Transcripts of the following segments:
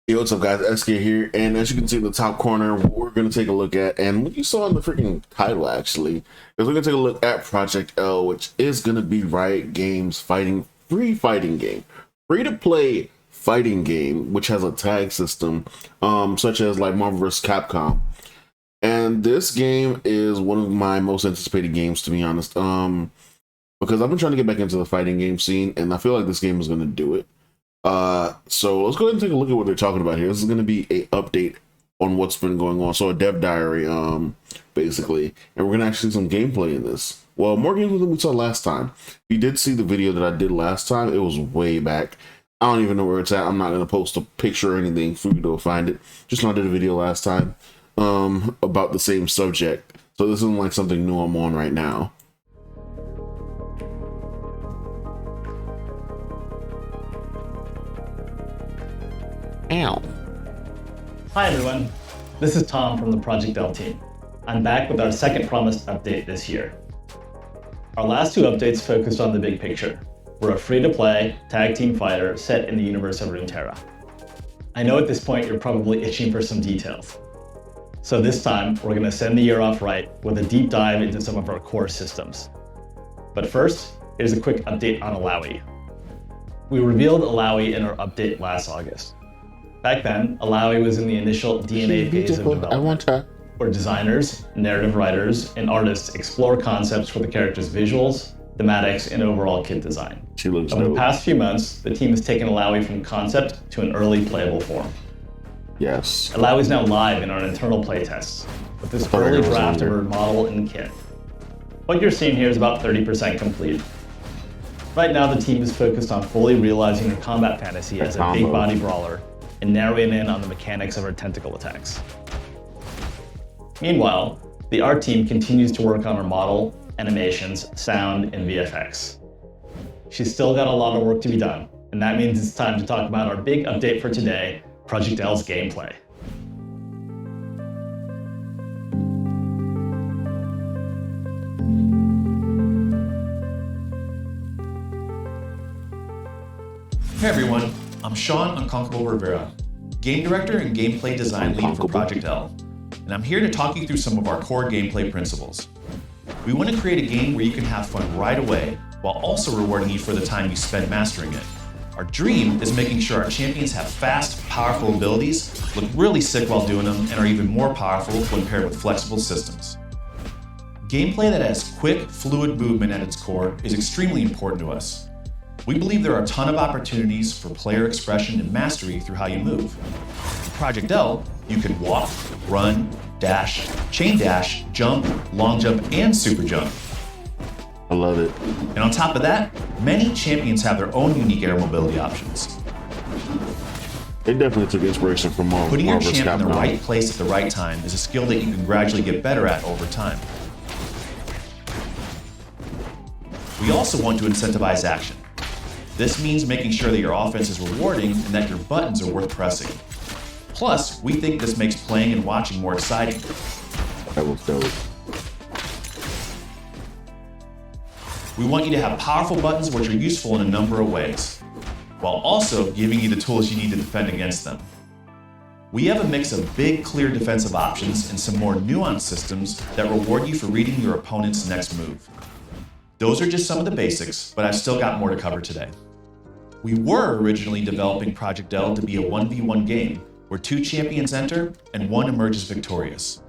Yo, what's up guys, SK here, and as you can see in the top corner, what we're going to take a look at, and what you saw in the freaking title actually, is we're going to take a look at Project L, which is going to be Riot Games' free fighting game, free-to-play fighting game, which has a tag system, such as like Marvel vs. Capcom. And this game is one of my most anticipated games, to be honest, because I've been trying to get back into the fighting game scene, and I feel like this game is going to do it. So let's go ahead and take a look at what they're talking about here. This is going to be a update on what's been going on. So a dev diary, basically, and we're going to actually see some gameplay in this. Well, more gameplay than we saw last time. You did see the video that I did last time. It was way back. I don't even know where it's at. I'm not going to post a picture or anything for you to find it. Just know I did a video last time, about the same subject. So this isn't like something new I'm on right now. Ow. Hi everyone, this is Tom from the Project L team. I'm back with our second promised update this year. Our last two updates focused on the big picture. We're a free-to-play, tag team fighter set in the universe of Runeterra. I know at this point you're probably itching for some details. So this time, we're going to send the year off right with a deep dive into some of our core systems. But first, here's a quick update on Alawi. We revealed Alawi in our update last August. Back then, Alawi was in the initial DNA phase of development, where designers, narrative writers, and artists explore concepts for the character's visuals, thematics, and overall kit design. Over the past few months, the team has taken Alawi from concept to an early playable form. Yes. Alawi is now live in our internal playtests, with this early draft of her model and kit. What you're seeing here is about 30% complete. Right now, the team is focused on fully realizing her combat fantasy as a big body brawler, and narrowing in on the mechanics of her tentacle attacks. Meanwhile, the art team continues to work on her model, animations, sound, and VFX. She's still got a lot of work to be done, and that means it's time to talk about our big update for today, Project L's gameplay. Hey everyone, I'm Sean Unconquerable Rivera, Game Director and Gameplay Design Lead for Project L, and I'm here to talk you through some of our core gameplay principles. We want to create a game where you can have fun right away, while also rewarding you for the time you spend mastering it. Our dream is making sure our champions have fast, powerful abilities, look really sick while doing them, and are even more powerful when paired with flexible systems. Gameplay that has quick, fluid movement at its core is extremely important to us. We believe there are a ton of opportunities for player expression and mastery through how you move. In Project L, you can walk, run, dash, chain dash, jump, long jump, and super jump. I love it. And on top of that, many champions have their own unique air mobility options. They definitely took inspiration from Marvel. Putting your champ in the right place at the right time is a skill that you can gradually get better at over time. We also want to incentivize action. This means making sure that your offense is rewarding and that your buttons are worth pressing. Plus, we think this makes playing and watching more exciting. That was dope. We want you to have powerful buttons which are useful in a number of ways, while also giving you the tools you need to defend against them. We have a mix of big, clear defensive options and some more nuanced systems that reward you for reading your opponent's next move. Those are just some of the basics, but I've still got more to cover today. We were originally developing Project L to be a 1v1 game, where 2 champions enter and 1 emerges victorious.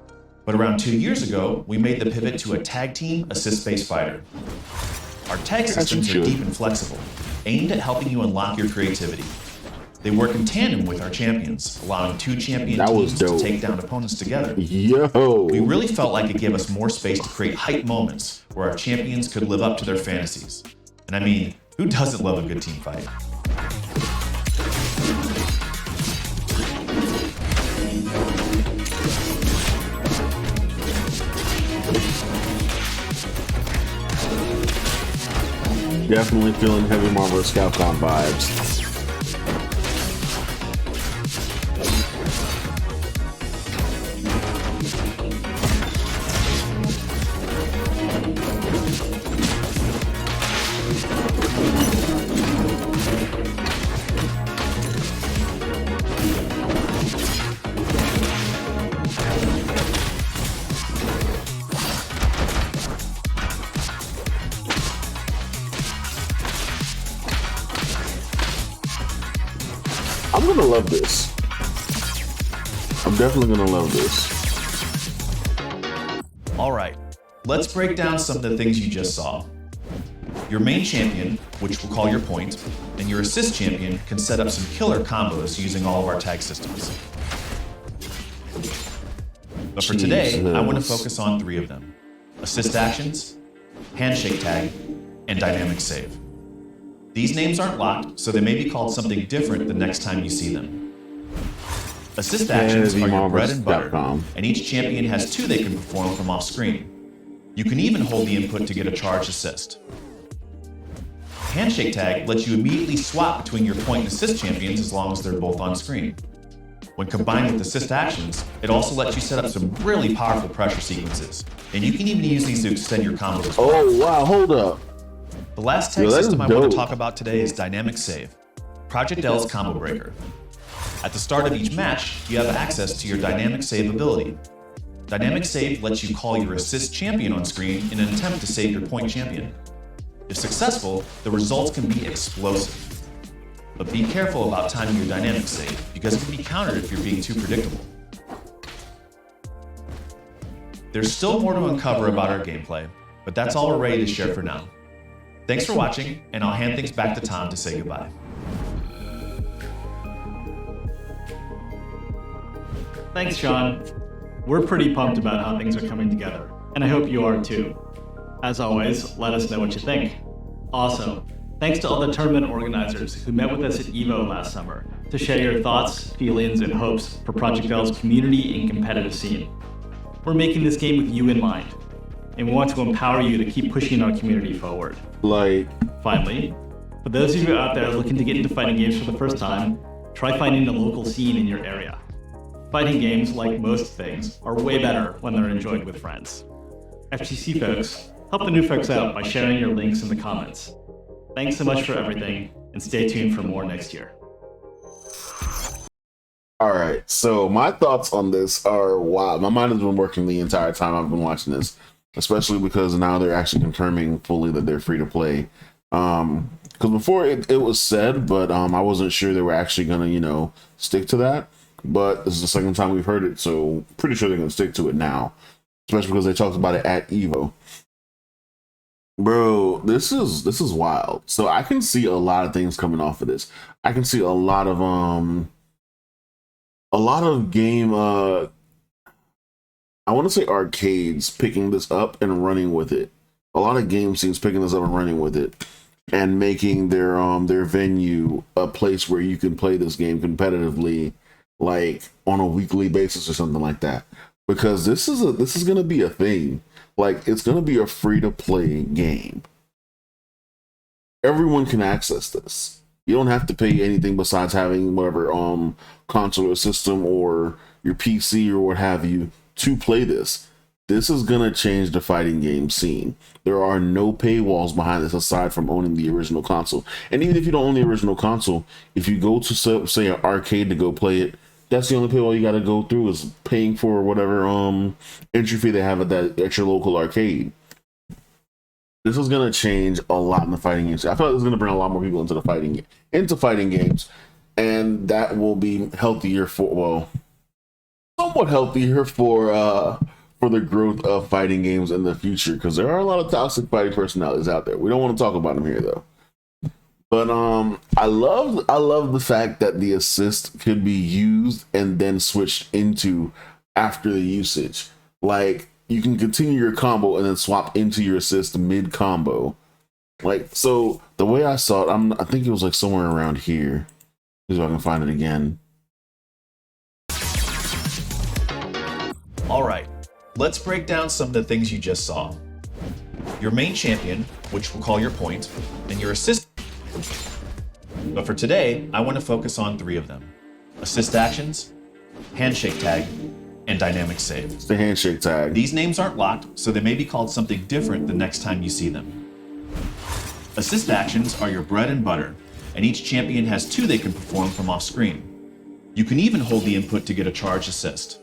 But around 2 years ago, we made the pivot to a tag team assist-based fighter. Our tag systems are deep and flexible, aimed at helping you unlock your creativity. They work in tandem with our champions, allowing 2 champion teams to take down opponents together. Yo! We really felt like it gave us more space to create hype moments where our champions could live up to their fantasies. And I mean, who doesn't love a good team fight? Definitely feeling heavy Marvel vs. Capcom vibes. gonna love this. I'm definitely gonna love this. All right, let's break down some of the things you just saw. Your main champion, which we'll call your point, and your assist champion can set up some killer combos using all of our tag systems. But for today, I want to focus on 3 of them: assist actions, handshake tag, and dynamic save. These names aren't locked, so they may be called something different the next time you see them. Assist actions are your bread and butter, and each champion has 2 they can perform from off screen. You can even hold the input to get a charged assist. Handshake tag lets you immediately swap between your point and assist champions as long as they're both on screen. When combined with assist actions, it also lets you set up some really powerful pressure sequences, and you can even use these to extend your combos as well. Oh wow, hold up. The last tag system I want to talk about today is Dynamic Save, Project L's combo breaker. At the start of each match, you have access to your Dynamic Save ability. Dynamic Save lets you call your assist champion on screen in an attempt to save your point champion. If successful, the results can be explosive. But be careful about timing your Dynamic Save, because it can be countered if you're being too predictable. There's still more to uncover about our gameplay, but that's all we're ready to share for now. Thanks for watching, and I'll hand things back to Tom to say goodbye. Thanks, Sean. We're pretty pumped about how things are coming together, and I hope you are too. As always, let us know what you think. Also, thanks to all the tournament organizers who met with us at EVO last summer to share your thoughts, feelings, and hopes for Project L's community and competitive scene. We're making this game with you in mind, and we want to empower you to keep pushing our community forward. Finally, for those of you out there looking to get into fighting games for the first time, try finding a local scene in your area. Fighting games, like most things, are way better when they're enjoyed with friends. FGC folks, help the new folks out by sharing your links in the comments. Thanks so much for everything, and stay tuned for more next year. All right, so my thoughts on this are wild. My mind has been working the entire time I've been watching this, especially because now they're actually confirming fully that they're free to play. Because before it was said, but I wasn't sure they were actually gonna, stick to that. But this is the second time we've heard it, so pretty sure they're gonna stick to it now, especially because they talked about it at EVO. Bro, this is wild. So I can see a lot of things coming off of this. I can see a lot of game I want to say arcades picking this up and running with it. A lot of game scenes picking this up and running with it, and making their venue a place where you can play this game competitively, like on a weekly basis or something like that. Because this is gonna be a thing. Like, it's gonna be a free to play game. Everyone can access this. You don't have to pay anything besides having whatever console or system or your PC or what have you to play this. This is gonna change the fighting game scene. There are no paywalls behind this aside from owning the original console. And even if you don't own the original console, if you go to say an arcade to go play it, that's the only paywall you got to go through, is paying for whatever entry fee they have at your local arcade. This is gonna change a lot in the fighting games. I feel like this is gonna bring a lot more people into fighting games, and that will be healthier somewhat healthier for the growth of fighting games in the future, because there are a lot of toxic fighting personalities out there. We don't want to talk about them here though. But I love the fact that the assist could be used and then switched into after the usage. Like, you can continue your combo and then swap into your assist mid combo. Like, so the way I saw it, I think it was like somewhere around here. See if I can find it again. All right, let's break down some of the things you just saw. Your main champion, which we'll call your point, and your assist. But for today, I want to focus on 3 of them: assist actions, handshake tag, and dynamic save. It's the handshake tag. These names aren't locked, so they may be called something different the next time you see them. Assist actions are your bread and butter, and each champion has 2 they can perform from off screen. You can even hold the input to get a charged assist.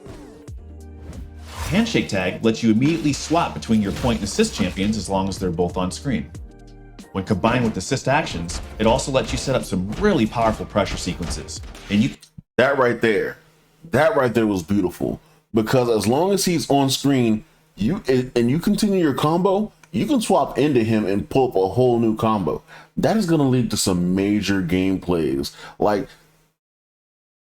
Handshake tag lets you immediately swap between your point and assist champions as long as they're both on screen. When combined with assist actions, it also lets you set up some really powerful pressure sequences. And you That right there was beautiful, because as long as he's on screen, you continue your combo, you can swap into him and pull up a whole new combo. That is going to lead to some major gameplays. Like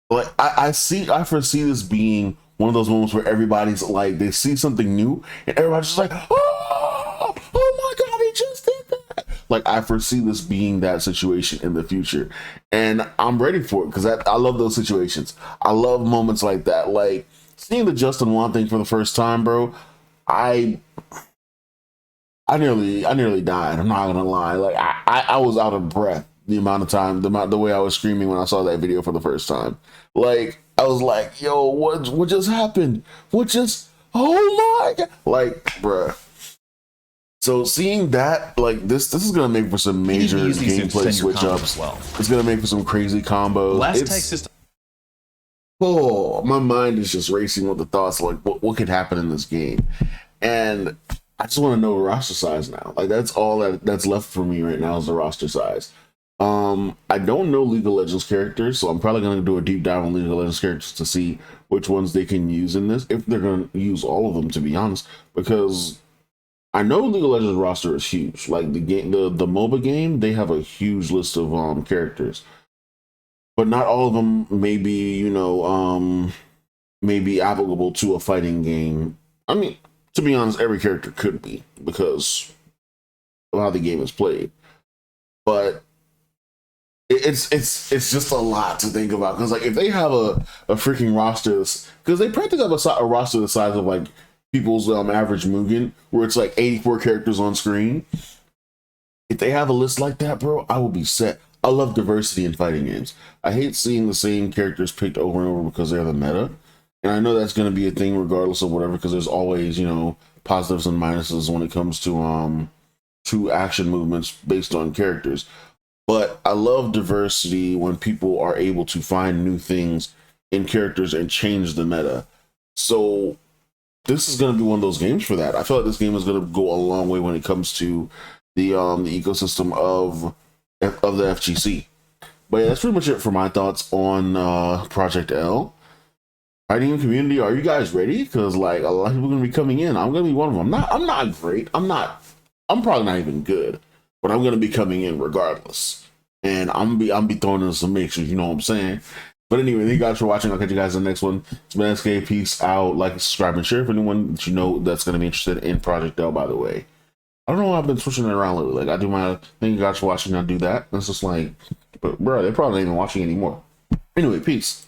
I foresee this being one of those moments where everybody's like, they see something new and everybody's just like, oh my god, he just did that. Like, I foresee this being that situation in the future, and I'm ready for it, because I love those situations. I love moments like that. Like seeing the Justin Wan thing for the first time, bro. I nearly died. I'm not gonna lie. Like I was out of breath the amount of time, the way I was screaming when I saw that video for the first time. Like I was like, yo, what just happened? Oh my god! Like, bruh. So seeing that, like this is gonna make for some major gameplay switch ups. well. It's gonna make for some crazy combos. Last tag system. Oh, my mind is just racing with the thoughts like what could happen in this game, and I just want to know the roster size now. Like that's all that's left for me right now is the roster size. I don't know League of Legends characters, so I'm probably gonna do a deep dive on League of Legends characters to see which ones they can use in this, if they're gonna use all of them, to be honest, because I know League of Legends roster is huge. Like the game, the MOBA game, they have a huge list of characters, but not all of them may be, may be applicable to a fighting game. I mean, to be honest, every character could be, because of how the game is played. But it's just a lot to think about, because like if they have a freaking roster, because they practically have a roster the size of like people's average Mugen, where it's like 84 characters on screen. If they have a list like that, bro, I will be set. I love diversity in fighting games. I hate seeing the same characters picked over and over because they're the meta. And I know that's going to be a thing regardless of whatever, because there's always, positives and minuses when it comes to action movements based on characters. But I love diversity when people are able to find new things in characters and change the meta. So this is going to be one of those games for that. I feel like this game is going to go a long way when it comes to the ecosystem of the FGC. But yeah, that's pretty much it for my thoughts on Project L. Fighting community, are you guys ready? Because like a lot of people are going to be coming in. I'm going to be one of them. I'm not great. I'm probably not even good, but I'm going to be coming in regardless. And I'm be throwing in some mixes, you know what I'm saying? But anyway, thank you guys for watching. I'll catch you guys in the next one. It's been SK. Peace out. Like, subscribe, and share if anyone that you know that's going to be interested in Project L, by the way. I don't know why I've been switching it around lately. Like, I do my thank you guys for watching. I do that. It's just like, but bro, they're probably not even watching anymore. Anyway, peace.